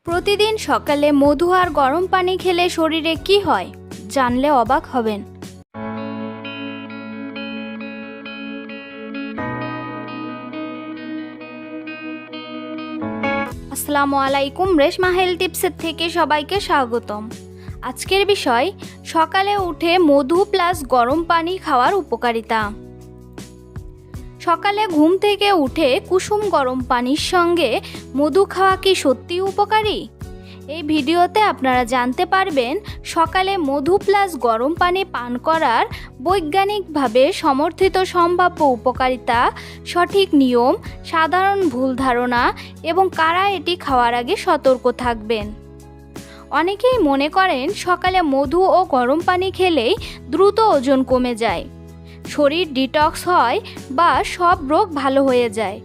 প্রতিদিন সকালে মধু আর গরম পানি খেলে শরীরে কি হয় জানলে অবাক হবেন। আসসালামু আলাইকুম, রেশমা হেলথ টিপসের থেকে সবাইকে স্বাগতম। আজকের বিষয় সকালে উঠে মধু প্লাস গরম পানি খাওয়ার উপকারিতা। সকালে ঘুম থেকে উঠে কুসুম গরম পানির সঙ্গে মধু খাওয়া কি সত্যিই উপকারী? এই ভিডিওতে আপনারা জানতে পারবেন সকালে মধু প্লাস গরম পানি পান করার বৈজ্ঞানিকভাবে সমর্থিত সম্ভাব্য উপকারিতা, সঠিক নিয়ম, সাধারণ ভুল ধারণা এবং কারা এটি খাওয়ার আগে সতর্ক থাকবেন। অনেকেই মনে করেন সকালে মধু ও গরম পানি খেলেই দ্রুত ওজন কমে যায়, শরীর ডিটক্স হয় বা সব রোগ ভালো হয়ে যায়।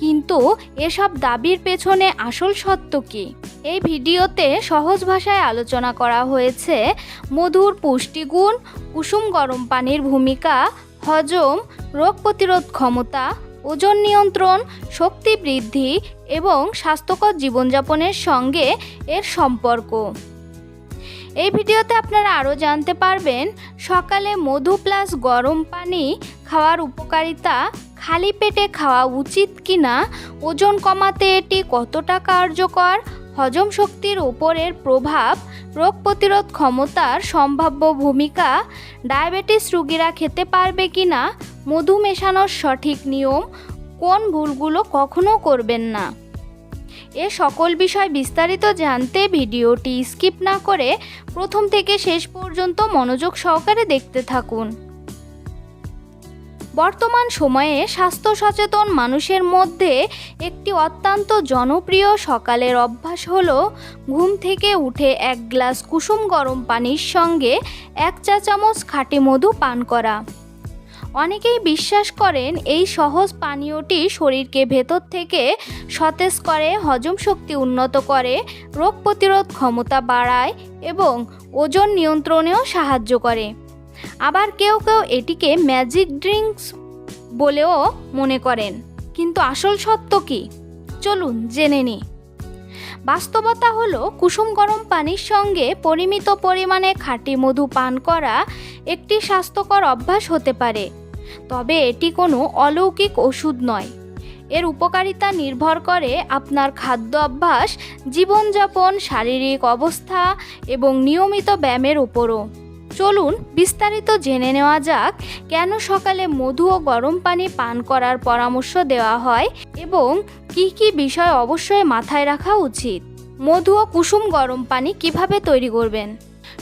কিন্তু এসব দাবির পেছনে আসল সত্য কী? এই ভিডিওতে সহজ ভাষায় আলোচনা করা হয়েছে মধুর পুষ্টিগুণ, কুসুম গরম পানির ভূমিকা, হজম, রোগ প্রতিরোধ ক্ষমতা, ওজন নিয়ন্ত্রণ, শক্তি বৃদ্ধি এবং স্বাস্থ্যকর জীবনযাপনের সঙ্গে এর সম্পর্ক। এই ভিডিওতে আপনারা আরও জানতে পারবেন সকালে মধু প্লাস গরম পানি খাওয়ার উপকারিতা, খালি পেটে খাওয়া উচিত কিনা, ওজন কমাতে এটি কতটা কার্যকর, হজম শক্তির উপরের প্রভাব, রোগ প্রতিরোধ ক্ষমতার সম্ভাব্য ভূমিকা, ডায়াবেটিস রোগীরা খেতে পারবে কিনা, মধু মেশানোর সঠিক নিয়ম, কোন ভুলগুলো কখনো করবেন না। এ সকল বিষয় বিস্তারিত জানতে ভিডিওটি স্কিপ না করে প্রথম থেকে শেষ পর্যন্ত মনোযোগ সহকারে দেখতে থাকুন। বর্তমান সময়ে স্বাস্থ্য সচেতন মানুষের মধ্যে একটি অত্যন্ত জনপ্রিয় সকালের অভ্যাস হলো ঘুম থেকে উঠে এক গ্লাস কুসুম গরম পানির সঙ্গে 1 চা চামচ খাঁটি মধু পান করা। অনেকেই বিশ্বাস করেন এই সহজ পানীয়টি শরীরকে ভেতর থেকে সতেজ করে, হজম শক্তি উন্নত করে, রোগ প্রতিরোধ ক্ষমতা বাড়ায় এবং ওজন নিয়ন্ত্রণেও সাহায্য করে। আবার কেউ কেউ এটিকে ম্যাজিক ড্রিঙ্কস বলেও মনে করেন। কিন্তু আসল সত্য কি? চলুন জেনে নিই। বাস্তবতা হলো কুসুম গরম পানির সঙ্গে পরিমিত পরিমাণে খাঁটি মধু পান করা একটি স্বাস্থ্যকর অভ্যাস হতে পারে, তবে এটি কোনো অলৌকিক ওষুধ নয়। এর উপকারিতা নির্ভর করে আপনার খাদ্য অভ্যাস, জীবনযাপন, শারীরিক অবস্থা এবং নিয়মিত ব্যায়ামের উপরও। চলুন বিস্তারিত জেনে নেওয়া যাক কেন সকালে মধু ও গরম পানি পান করার পরামর্শ দেওয়া হয় এবং কি কি বিষয় অবশ্যই মাথায় রাখা উচিত। মধু ও কুসুম গরম পানি কিভাবে তৈরি করবেন?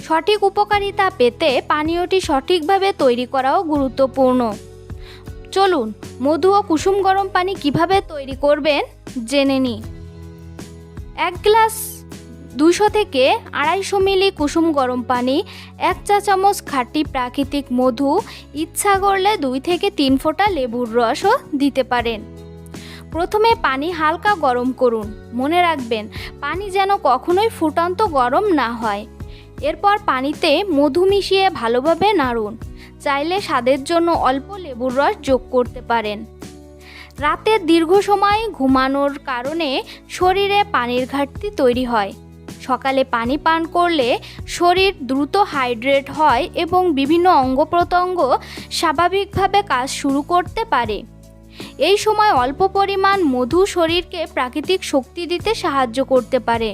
সঠিক উপকারিতা পেতে পানীয়টি সঠিকভাবে তৈরি করাও গুরুত্বপূর্ণ। চলুন মধু ও কুসুম গরম পানি কিভাবে তৈরি করবেন জেনে নিই। 1 গ্লাস 200 থেকে 250 মিলি কুসুম গরম পানি, 1 চা চামচ খাঁটি প্রাকৃতিক মধু, ইচ্ছা করলে 2 থেকে 3 ফোঁটা লেবুর রসও দিতে পারেন। প্রথমে পানি হালকা গরম করুন। মনে রাখবেন পানি যেন কখনোই ফুটন্ত গরম না হয়। এরপর পানিতে মধু মিশিয়ে ভালোভাবে নাড়ুন। চাইলে স্বাদের জন্য অল্প লেবুর রস যোগ করতে পারেন। রাতে দীর্ঘ সময় ঘুমানোর কারণে শরীরে পানির ঘাটতি তৈরি হয়। সকালে পানি পান করলে শরীর দ্রুত হাইড্রেট হয় এবং বিভিন্ন অঙ্গ প্রত্যঙ্গ স্বাভাবিকভাবে কাজ শুরু করতে পারে। এই সময় অল্প পরিমাণ মধু শরীরকে প্রাকৃতিক শক্তি দিতে সাহায্য করতে পারে।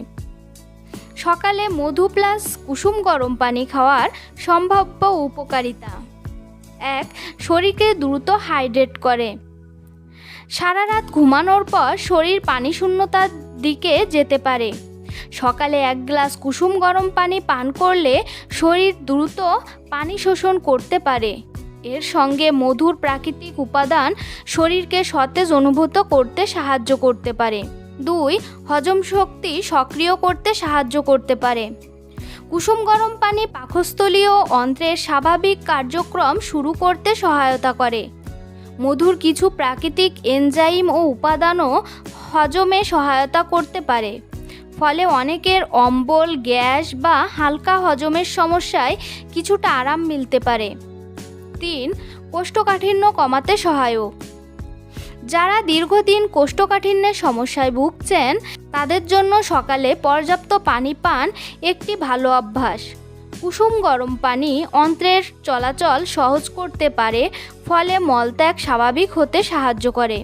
সকালে মধু প্লাস কুসুম গরম পানি খাওয়ার সম্ভাব্য উপকারিতা। 1. শরীরকে দ্রুত হাইড্রেট করে। সারা রাত ঘুমানোর পর শরীর পানি শূন্যতার দিকে যেতে পারে। সকালে 1 গ্লাস কুসুম গরম পানি পান করলে শরীর দ্রুত পানি শোষণ করতে পারে। এর সঙ্গে মধুর প্রাকৃতিক উপাদান শরীরকে সতেজ অনুভূত করতে সাহায্য করতে পারে। 2. হজম শক্তি সক্রিয় করতে সাহায্য করতে পারে। কুসুম গরম পানি পাকস্থলীয় অন্ত্রের স্বাভাবিক কার্যক্রম শুরু করতে সহায়তা করে। মধুর কিছু প্রাকৃতিক এনজাইম ও উপাদানও হজমে সহায়তা করতে পারে। ফলে অনেকের অম্বল, গ্যাস বা হালকা হজমের সমস্যায় কিছুটা আরাম মিলতে পারে। 3. কোষ্ঠকাঠিন্য কমাতে সহায়ক। যারা দীর্ঘদিন কোষ্ঠকাঠিন্যের সমস্যায় ভুগছেন তাদের জন্য সকালে পর্যাপ্ত পানি পান একটি ভালো অভ্যাস। কুসুম গরম পানি অন্ত্রের চলাচল সহজ করতে পারে, ফলে মলত্যাগ স্বাভাবিক হতে সাহায্য করে।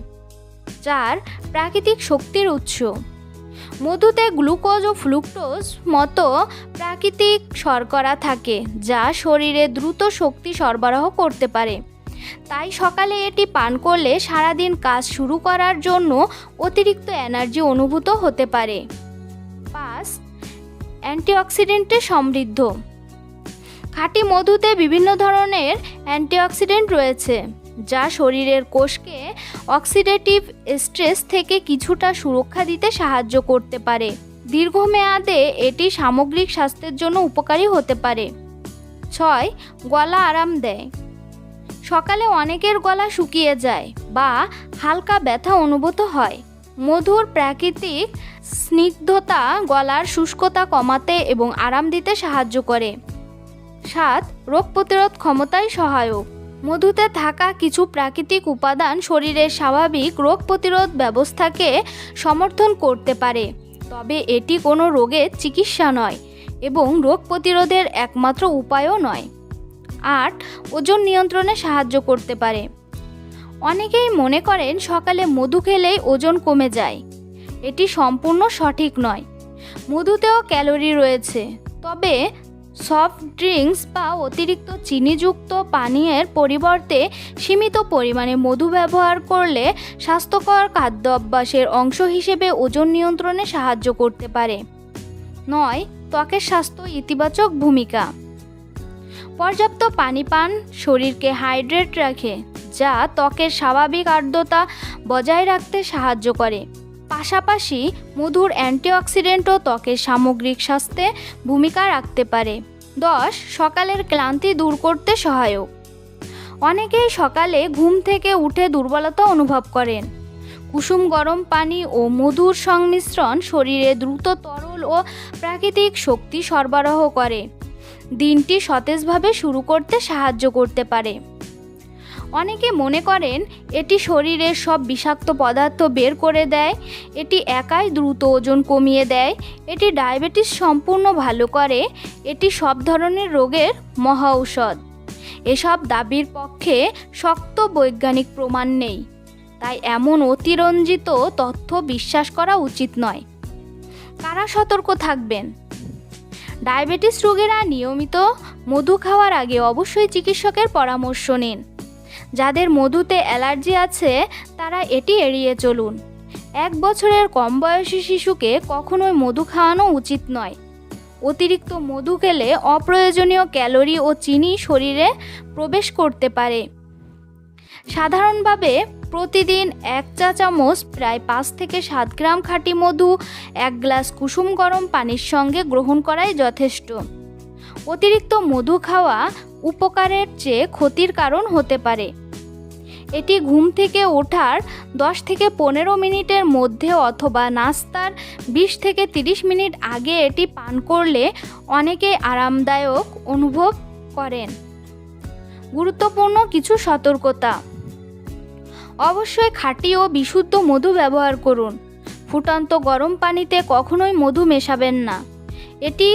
4. প্রাকৃতিক শক্তির উৎস। মধুতে গ্লুকোজ ও ফ্রুক্টোজ মতো প্রাকৃতিক শর্করা থাকে, যা শরীরে দ্রুত শক্তি সরবরাহ করতে পারে। তাই সকালে এটি পান করলে সারাদিন কাজ শুরু করার জন্য অতিরিক্ত এনার্জি অনুভূত হতে পারে। 5. অ্যান্টিঅক্সিডেন্টে সমৃদ্ধ। খাঁটি মধুতে বিভিন্ন ধরনের অ্যান্টিঅক্সিডেন্ট রয়েছে, যা শরীরের কোষকে অক্সিডেটিভ স্ট্রেস থেকে কিছুটা সুরক্ষা দিতে সাহায্য করতে পারে। দীর্ঘমেয়াদে এটি সামগ্রিক স্বাস্থ্যের জন্য উপকারী হতে পারে। 6. গলা আরাম দেয়। সকালে অনেকের গলা শুকিয়ে যায় বা হালকা ব্যথা অনুভূত হয়। মধুর প্রাকৃতিক স্নিগ্ধতা গলার শুষ্কতা কমাতে এবং আরাম দিতে সাহায্য করে। 7. রোগ প্রতিরোধ ক্ষমতায় সহায়ক। মধুতে থাকা কিছু প্রাকৃতিক উপাদান শরীরের স্বাভাবিক রোগ প্রতিরোধ ব্যবস্থাকে সমর্থন করতে পারে, তবে এটি কোনো রোগের চিকিৎসা নয় এবং রোগ প্রতিরোধের একমাত্র উপায়ও নয়। 8. ওজন নিয়ন্ত্রণে সাহায্য করতে পারে। অনেকেই মনে করেন সকালে মধু খেলেই ওজন কমে যায়। এটি সম্পূর্ণ সঠিক নয়। মধুতেও ক্যালোরি রয়েছে, তবে সফট ড্রিঙ্কস বা অতিরিক্ত চিনিযুক্ত পানীয়ের পরিবর্তে সীমিত পরিমাণে মধু ব্যবহার করলে স্বাস্থ্যকর খাদ্য অভ্যাসের অংশ হিসেবে ওজন নিয়ন্ত্রণে সাহায্য করতে পারে। 9. ত্বকের স্বাস্থ্য ইতিবাচক ভূমিকা। পর্যাপ্ত পানি পান শরীরকে হাইড্রেট রাখে, যা ত্বকের স্বাভাবিক আর্দ্রতা বজায় রাখতে সাহায্য করে। পাশাপাশি মধুর অ্যান্টিঅক্সিডেন্টও ত্বকের সামগ্রিক স্বাস্থ্যে ভূমিকা রাখতে পারে। 10. সকালের ক্লান্তি দূর করতে সহায়ক। অনেকেই সকালে ঘুম থেকে উঠে দুর্বলতা অনুভব করেন। কুসুম গরম পানি ও মধুর সংমিশ্রণ শরীরে দ্রুত তরল ও প্রাকৃতিক শক্তি সরবরাহ করে, দিনটি সতেজভাবে শুরু করতে সাহায্য করতে পারে। অনেকে মনে করেন এটি শরীরের সব বিষাক্ত পদার্থ বের করে দেয়। এটি একাই দ্রুত ওজন কমিয়ে দেয়। এটি ডায়াবেটিস সম্পূর্ণ ভালো করে। এটি সব ধরনের রোগের মহা ঔষধ। এসব দাবির পক্ষে শক্ত বৈজ্ঞানিক প্রমাণ নেই, তাই এমন অতিরঞ্জিত তথ্য বিশ্বাস করা উচিত নয়। কারা সতর্ক থাকবেন? ডায়াবেটিস রোগীরা নিয়মিত মধু খাওয়ার আগে অবশ্যই চিকিৎসকের পরামর্শ নিন। যাদের মধুতে অ্যালার্জি আছে তারা এটি এড়িয়ে চলুন। 1 বছরের কম বয়সী শিশুকে কখনোই মধু খাওয়ানো উচিত নয়। অতিরিক্ত মধু খেলে অপ্রয়োজনীয় ক্যালোরি ও চিনি শরীরে প্রবেশ করতে পারে। সাধারণভাবে প্রতিদিন 1 চা চামচ প্রায় 5 থেকে 7 গ্রাম খাঁটি মধু 1 গ্লাস কুসুম গরম পানির সঙ্গে গ্রহণ করাই যথেষ্ট। অতিরিক্ত মধু খাওয়া উপকারের চেয়ে ক্ষতির কারণ হতে পারে। এটি ঘুম থেকে ওঠার 10 থেকে 15 মিনিটের মধ্যে অথবা নাস্তার 20 থেকে 30 মিনিট আগে এটি পান করলে অনেকেই আরামদায়ক অনুভব করেন। গুরুত্বপূর্ণ কিছু সতর্কতা। অবশ্যই খাঁটি ও বিশুদ্ধ মধু ব্যবহার করুন। ফুটন্ত গরম পানিতে কখনোই মধু মেশাবেন না। এটি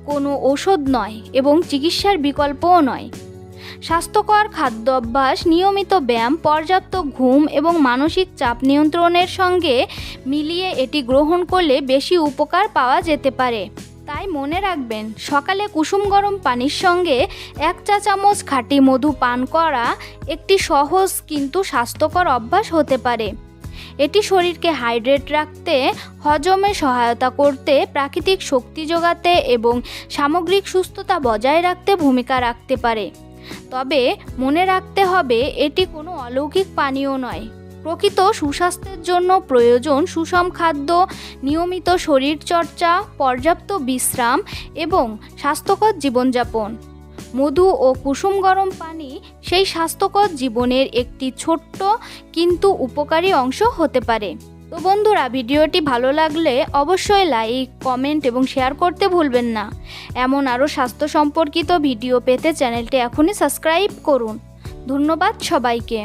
কোনো ঔষধ নয় এবং চিকিৎসার বিকল্পও নয়। স্বাস্থ্যকর খাদ্য অভ্যাস, নিয়মিত ব্যায়াম, পর্যাপ্ত ঘুম এবং মানসিক চাপ নিয়ন্ত্রণের সঙ্গে মিলিয়ে এটি গ্রহণ করলে বেশি উপকার পাওয়া যেতে পারে। তাই মনে রাখবেন, সকালে কুসুম গরম পানির সঙ্গে 1 চা চামচ খাঁটি মধু পান করা একটি সহজ কিন্তু স্বাস্থ্যকর অভ্যাস হতে পারে। এটি শরীরকে হাইড্রেট রাখতে, হজমে সহায়তা করতে, প্রাকৃতিক শক্তি যোগাতে এবং সামগ্রিক সুস্থতা বজায় রাখতে ভূমিকা রাখতে পারে। তবে মনে রাখতে হবে, এটি কোনো অলৌকিক পানীয় নয়। প্রকৃত সুস্বাস্থ্যের জন্য প্রয়োজন সুষম খাদ্য, নিয়মিত শরীরচর্চা, পর্যাপ্ত বিশ্রাম এবং স্বাস্থ্যকর জীবনযাপন। মধু ও কুসুম গরম পানি সেই স্বাস্থ্যকর জীবনের একটি ছোট্ট কিন্তু উপকারী অংশ হতে পারে। তো বন্ধুরা, ভিডিওটি ভালো লাগলে অবশ্যই লাইক, কমেন্ট এবং শেয়ার করতে ভুলবেন না। এমন আরও স্বাস্থ্য সম্পর্কিত ভিডিও পেতে চ্যানেলটি এখনই সাবস্ক্রাইব করুন। ধন্যবাদ সবাইকে।